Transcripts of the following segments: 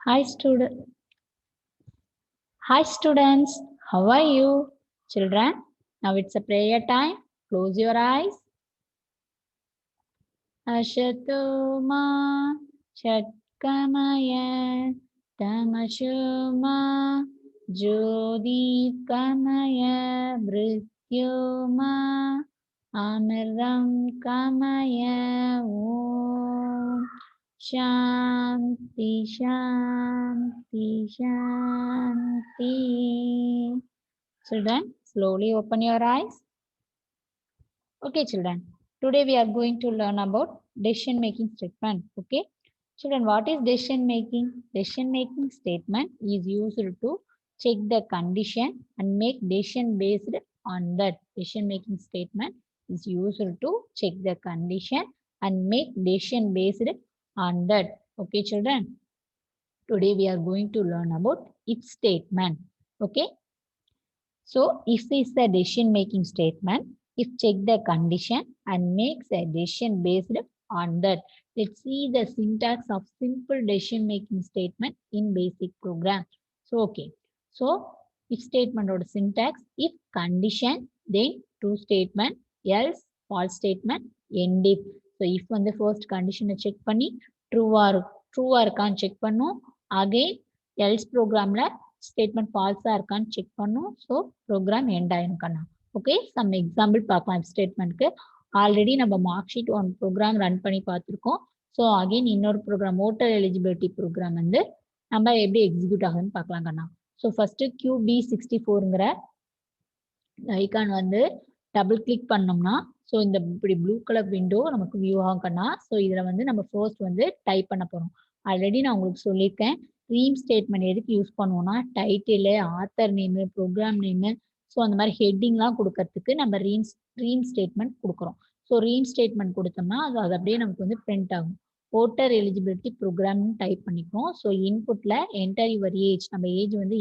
Hi student. Hi students. How are you? Children, now it's a prayer time. Close your eyes. Ashatoma Chatkamaya Tamashuma Jyotikamaya Mrityoma Amiram Kamaya Om Shanti Shanti Shanti. Children, slowly open your eyes. Okay, children. Today we are going to learn about decision making statement. Okay. Children, what is decision making? Decision making statement is used to check the condition and make decision based on that. Decision making statement is used to check the condition and make decision based on that. Okay, children. Today we are going to learn about if statement. Okay. So if is a decision making statement, if check the condition and makes a decision based on that. Let's see the syntax of simple decision making statement in basic program. So okay. So if statement or syntax, if condition, then true statement, else false statement, end if. So if on the first condition check பண்ணி true or இருக்கான்னு check பண்ணும். Again else programல statement ஃபால்ஸா இருக்கான்னு check பண்ணும். So program end ஆயிரும் கண்ணா. Okay, some example பார்க்கலாம் ஸ்டேட்மெண்ட்க்கு. Already நம்ம mark sheet one program run பண்ணி பார்த்துருக்கோம். ஸோ அகைன் இன்னொரு ப்ரோக்ராம் ஓட்டர் எலிஜிபிலிட்டி ப்ரோக்ராம் வந்து நம்ம எப்படி எக்ஸிக்யூட் ஆகுதுன்னு பார்க்கலாம் கண்ணா. ஸோ ஃபர்ஸ்ட் QB64ங்கிற ஐக்கான் வந்து டபுள் கிளிக் பண்ணோம்னா ஸோ இந்த இப்படி ப்ளூ கலர் விண்டோ நமக்கு வியூ ஆகும் கண்ணா. ஸோ இதில் வந்து நம்ம ஃபர்ஸ்ட் வந்து டைப் பண்ண போகிறோம். ஆல்ரெடி நான் உங்களுக்கு சொல்லியிருக்கேன். ரீம் ஸ்டேட்மெண்ட் எதுக்கு யூஸ் பண்ணுவோம்னா title, author name, program name, so அந்த மாதிரி ஹெட்டிங்லாம் கொடுக்கறதுக்கு நம்ம ரீம் ஸ்டேட்மெண்ட் கொடுக்குறோம். ஸோ ரீம் ஸ்டேட்மெண்ட் கொடுத்தோம்னா அது அப்படியே நமக்கு வந்து பிரிண்ட் ஆகும். ஓட்டர் எலிஜிபிலிட்டி ப்ரோக்ராம்னு டைப் பண்ணிக்குவோம். ஸோ இன்புட்டில் என்டர் யுவர் ஏஜ், நம்ம ஏஜ் வந்து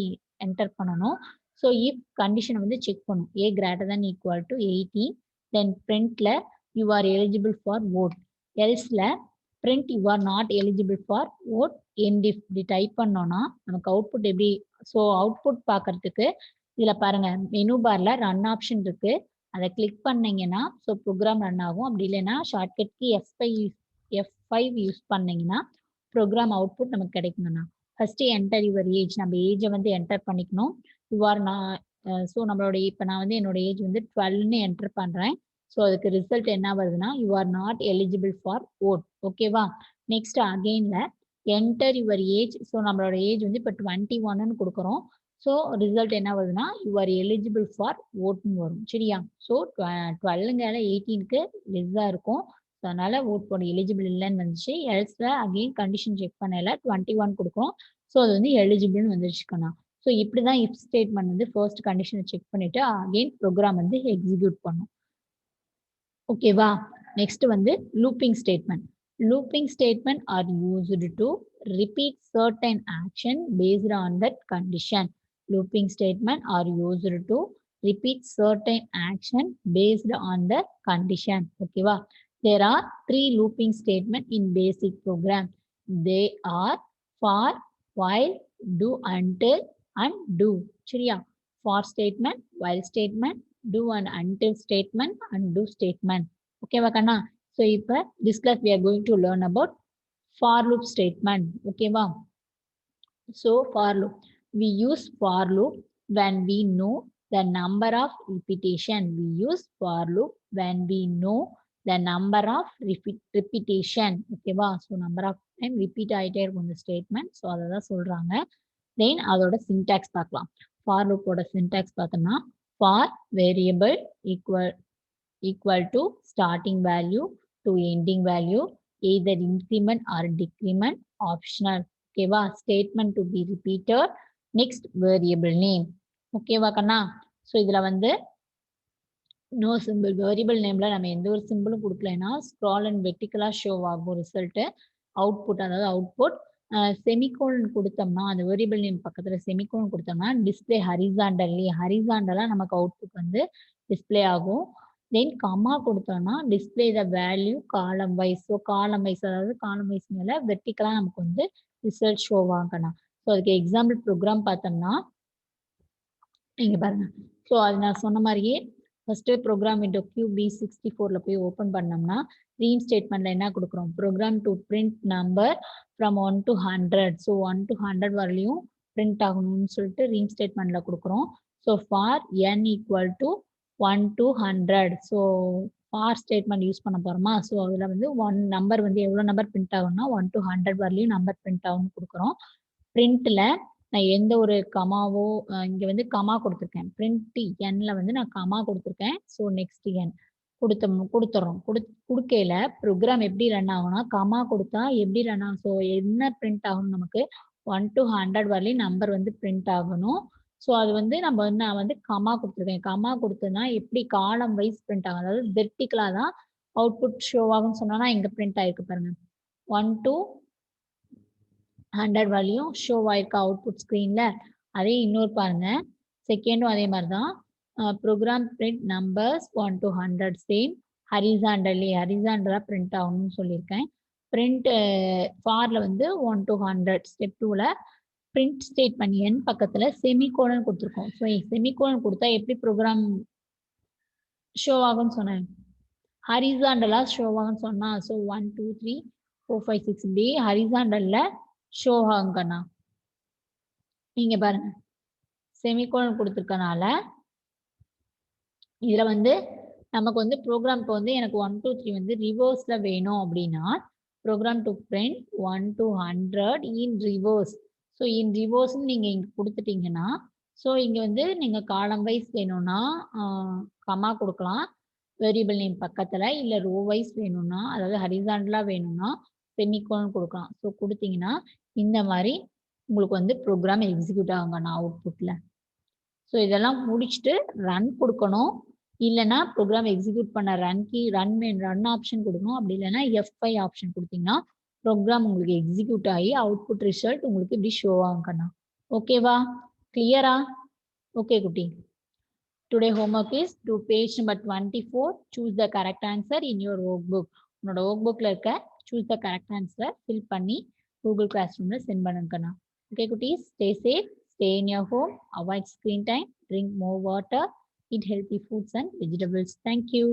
என்டர் பண்ணணும். ஸோ இஃப் கண்டிஷனை வந்து செக் பண்ணும். A greater than equal to 18, then பிரிண்ட்ல you are eligible for vote. எல்ஸ்ல print you are not eligible for vote end if இப்படி டைப் பண்ணோம்னா நமக்கு அவுட்புட் எப்படி. ஸோ அவுட்புட் பார்க்கறதுக்கு இதில் பாருங்க மெனு பார்ல ரன் ஆப்ஷன் இருக்கு. அதை கிளிக் பண்ணீங்கன்னா ஸோ ப்ரோக்ராம் ரன் ஆகும். அப்படி இல்லைன்னா ஷார்ட்கட்க்கு F5 யூஸ் பண்ணீங்கன்னா ப்ரோக்ராம் அவுட்புட் நமக்கு கிடைக்குங்கண்ணா. ஃபர்ஸ்ட் என்டர் யுவர் ஏஜ், நம்ம ஏஜை வந்து என்டர் பண்ணிக்கணும். யூ ஆர் ஸோ நம்மளோட இப்போ நான் வந்து என்னோட ஏஜ் வந்து 12ன்னு என்டர் பண்ணுறேன். ஸோ அதுக்கு ரிசல்ட் என்ன வருதுன்னா you are not eligible for vote. ஓகேவா. நெக்ஸ்ட் அகெயின்ல என்டர் யுவர் ஏஜ். ஸோ நம்மளோட ஏஜ் வந்து இப்போ 21ன்னு கொடுக்குறோம். ஸோ ரிசல்ட் என்ன வருதுன்னா யூ ஆர் எலிஜிபிள் ஃபார் ஓட்னு வரும். சரியா. ஸோ 12ங்கால 18க்கு லெஸ்ஸாக இருக்கும். ஸோ அதனால ஓட் போட எலிஜிபிள் இல்லைன்னு வந்துச்சு. எல்ஸ்ல அகெயின் கண்டிஷன் செக் பண்ணல 21 கொடுக்கும். ஸோ அது வந்து எலிஜிபிள்னு வந்துருச்சுக்கண்ணா. ஸோ இப்படி தான் இஃப் ஸ்டேட்மெண்ட் வந்து ஃபர்ஸ்ட் கண்டிஷனை செக் பண்ணிட்டு அகெயின் ப்ரோக்ராம் வந்து எக்ஸிக்யூட் பண்ணும். ஓகேவா. நெக்ஸ்ட் வந்து looping statement. Looping statement R used to repeat certain action based on that condition. Looping statement R used to repeat certain action based on the condition. ஓகேவா. There are 3 looping statements in basic program. They are for, while, do, until and do. சரியா. For statement, while statement, do and until statement and do statement. ஓகேவா கண்ணா. So இப்போ this class we are going to learn about for loop statement. ஓகேவா. So for loop, we use for loop when we know the number of repetition. We use for loop when we know the number of repetition. ஓகேவா. So number of time repeat ஆகிட்டே இருக்கும் இந்த statement. So அதை தான் சொல்கிறாங்க. தென் அதோட syntax பார்க்கலாம். For லூப்போட syntax பார்த்தோம்னா for variable equal to starting value to ending value, either increment or decrement, optional. ஓகேவா. Statement to be repeated, next variable name. ஓகேவா கண்ணா. ஸோ இதில் வந்து நோ சிம்பிள். வேரியபிள் நேமில் நம்ம எந்த ஒரு சிம்பிளும் கொடுக்கலன்னா ஸ்க்ரால் அண்ட் வெர்டிக்கலாக ஷோ ஆகும் ரிசல்ட்டு. அவுட்புட் அதாவது அவுட்புட் செமிகோலன் கொடுத்தோம்னா அந்த வேரியபிள் நேம் பக்கத்தில் செமிகோலன் கொடுத்தோம்னா டிஸ்பிளே ஹரிசாண்டலாக நமக்கு அவுட்புட் வந்து டிஸ்பிளே ஆகும். தென் கமா கொடுத்தோம்னா display the value column wise. So column wise அதாவது காலம் வைஸ் மேலே வெர்டிக்கலாக நமக்கு வந்து ரிசல்ட் ஷோ ஆகணும். ஸோ அதுக்கு எக்ஸாம்பிள் ப்ரோக்ராம் பார்த்தோம்னா இங்க பாருங்க. ஸோ அது நான் சொன்ன மாதிரியே ஃபர்ஸ்ட் ப்ரோக்ராம் விண்டோ QB64ல போய் ஓப்பன் பண்ணோம்னா ரீம் ஸ்டேட்மெண்ட்ல என்ன கொடுக்குறோம், program to print number from 1 to 100. So 1 to 100 வரலையும் பிரிண்ட் ஆகணும்னு சொல்லிட்டு ரீம் ஸ்டேட்மெண்ட்ல கொடுக்குறோம். So for n equal to 1 to 100. So for statement use பண்ண போறோமா. ஸோ அதில் வந்து ஒன் நம்பர் வந்து எவ்வளோ நம்பர் பிரிண்ட் ஆகும்னா 1 to 100 வரலையும் நம்பர் பிரிண்ட் ஆகும்னு கொடுக்குறோம். பிரிண்ட்ல நான் எந்த ஒரு கமாவோ இங்க வந்து கமா கொடுத்துருக்கேன். பிரிண்ட் என்ல வந்து நான் கமா கொடுத்துருக்கேன். ஸோ நெக்ஸ்ட் என் கொடுத்துறோம். கொடுக்கையில ப்ரோக்ராம் எப்படி ரன் ஆகும்னா கமா கொடுத்தா எப்படி ரன் ஆகும். ஸோ என்ன பிரிண்ட் ஆகணும் நமக்கு 1 to 100 வரலையும் நம்பர் வந்து பிரிண்ட் ஆகணும். ஸோ அது வந்து நான் வந்து கமா கொடுத்துருக்கேன். கமா கொடுத்ததுன்னா எப்படி காலம் வைஸ் பிரிண்ட் ஆகும், அதாவது வெர்டிகலா தான் அவுட்புட் ஷோ ஆகும்னு சொன்னா இங்க பிரிண்ட் ஆயிருக்கு பாருங்க. 1 to 100 வரலையும் ஷோ ஆயிருக்க அவுட்புட் ஸ்க்ரீன்ல. அதே இன்னொரு பாருங்க, செகண்டும் அதே மாதிரி தான். Program print numbers 1 to 100 same ஹரிசாண்டலா பிரிண்ட் ஆகணும்னு சொல்லியிருக்கேன். பிரிண்ட் ஃபார்ல வந்து 1 to 100 ஸ்டெப் 2ல பிரிண்ட் ஸ்டேட்மெண்ட் என் பக்கத்துல செமிகோலன் கொடுத்துருக்கோம். ஸோ செமிகோலன் கொடுத்தா எப்படி ப்ரோக்ராம் ஷோ ஆகும்னு சொன்னேன், ஹரிசாண்டலா ஷோ ஆகும்னு சொன்னா. ஸோ 1 2 3 4 5 6 இப்படி ஹரிசாண்டல்ல ஷோ ஆகுங்கண்ணா. நீங்க பாருங்க செமிகோலன் கொடுத்துருக்கனால இதுல வந்து நமக்கு வந்து ப்ரோக்ராம் இப்போ வந்து எனக்கு 1 2 3 வந்து ரிவர்ஸ்ல வேணும் அப்படின்னா program to print 1 to 100 in reverse. So in ரிவர்ஸ்ன்னு நீங்க இங்க கொடுத்துட்டீங்கன்னா ஸோ இங்க வந்து நீங்க காலம் வைஸ் வேணும்னா கமா கொடுக்கலாம் வேரியபிள் நேம் பக்கத்துல, இல்ல ரோ வைஸ் வேணும்னா அதாவது ஹரிசாண்டலா வேணும்னா செமிகோலன் கொடுக்கலாம். ஸோ கொடுத்தீங்கன்னா இந்த மாதிரி உங்களுக்கு வந்து ப்ரோக்ராம் எக்ஸிக்யூட் ஆகுங்கண்ணா அவுட்புட்ல. ஸோ இதெல்லாம் முடிச்சுட்டு ரன் கொடுக்கணும். இல்லைன்னா ப்ரோக்ராம் எக்ஸிக்யூட் பண்ண ரன் ஆப்ஷன் கொடுக்கணும். அப்படி இல்லைன்னா F5 ஆப்ஷன் கொடுத்தீங்கன்னா ப்ரோக்ராம் உங்களுக்கு எக்ஸிக்யூட் ஆகி அவுட்புட் ரிசல்ட் உங்களுக்கு இப்படி ஷோ ஆகுங்கண்ணா. ஓகேவா, கிளியரா? ஓகே குட்டி. Today homework is to page number 24. Choose the correct answer in your workbook. உன்னோட workbookல இருக்க choose the correct answer fill பண்ணி Google Classroomல send பண்ணுங்கண்ணா. Okay குட்டீஸ், stay safe, stay in your home, avoid screen time, drink more water, eat healthy foods and vegetables. Thank you.